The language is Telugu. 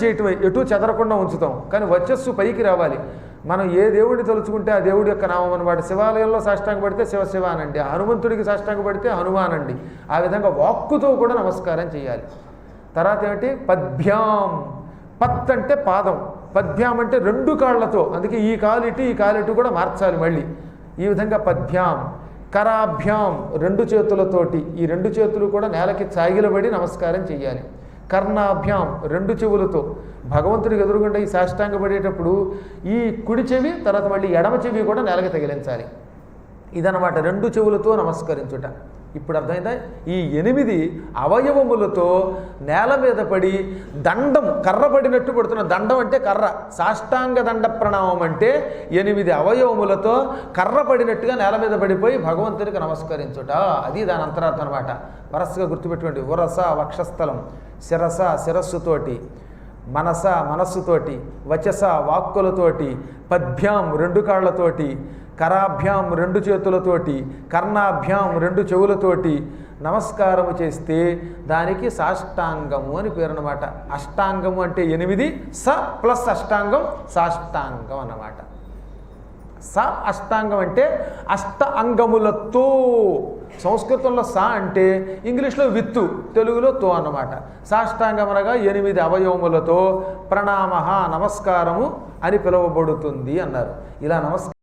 చేయటం ఎటు చెదరకుండా ఉంచుతాం, కానీ వచ్చస్సు పైకి రావాలి. మనం ఏ దేవుడిని తలుచుకుంటే ఆ దేవుడి యొక్క నామం అనమాట. శివాలయంలో సాష్టాంగ పడితే శివ శివ అనండి, హనుమంతుడికి సాష్టాంగ పడితే హనుమానండి. ఆ విధంగా వాక్కుతో కూడా నమస్కారం చేయాలి. తర్వాత ఏమిటి? పద్భ్యాం. పత్ అంటే పాదం, పద్భ్యాం అంటే రెండు కాళ్ళతో, అందుకే ఈ కాలిటి ఈ కాలిటి కూడా మార్చాలి మళ్ళీ. ఈ విధంగా పద్భ్యాం. కరాభ్యాం రెండు చేతులతోటి, ఈ రెండు చేతులు కూడా నేలకి చాగిలబడి నమస్కారం చేయాలి. కర్ణాభ్యాం రెండు చెవులతో, భగవంతుడికి ఎదురుగుండా ఈ సాష్టాంగ పడేటప్పుడు ఈ కుడి చెవి తర్వాత మళ్ళీ ఎడమ చెవి కూడా నేలకి తగిలించాలి. ఇదనమాట రెండు చెవులతో నమస్కరించుట. ఇప్పుడు అర్థమైందా? ఈ 8 అవయవములతో నేల మీద పడి దండం, కర్ర పడినట్టు పడుతున్న దండం అంటే కర్ర. సాష్టాంగ దండ ప్రణామం అంటే 8 అవయవములతో కర్ర పడినట్టుగా నేల మీద పడిపోయి భగవంతుడికి నమస్కరించుట. అది దాని అంతరార్థం అనమాట. వరసగా గుర్తుపెట్టుకోండి. ఉరస వక్షస్థలం, శిరస శిరస్సుతోటి, మనస మనస్సుతోటి, వచస వాక్కులతోటి, పద్భ్యాం రెండు కాళ్లతోటి, కరాభ్యాం రెండు చేతులతోటి, కర్ణాభ్యాం రెండు చెవులతోటి నమస్కారము చేస్తే దానికి సాష్టాంగము అని పేరు అన్నమాట. అష్టాంగము అంటే 8, స ప్లస్ అష్టాంగం సాష్టాంగం అన్నమాట. స అష్టాంగం అంటే అష్ట అంగములతో. సంస్కృతంలో స అంటే ఇంగ్లీష్లో విత్తు, తెలుగులో తో అన్నమాట. సాష్టాంగం అనగా 8 అవయవములతో ప్రణామ నమస్కారము అని పిలువబడుతుంది అన్నారు. ఇలా నమస్కారం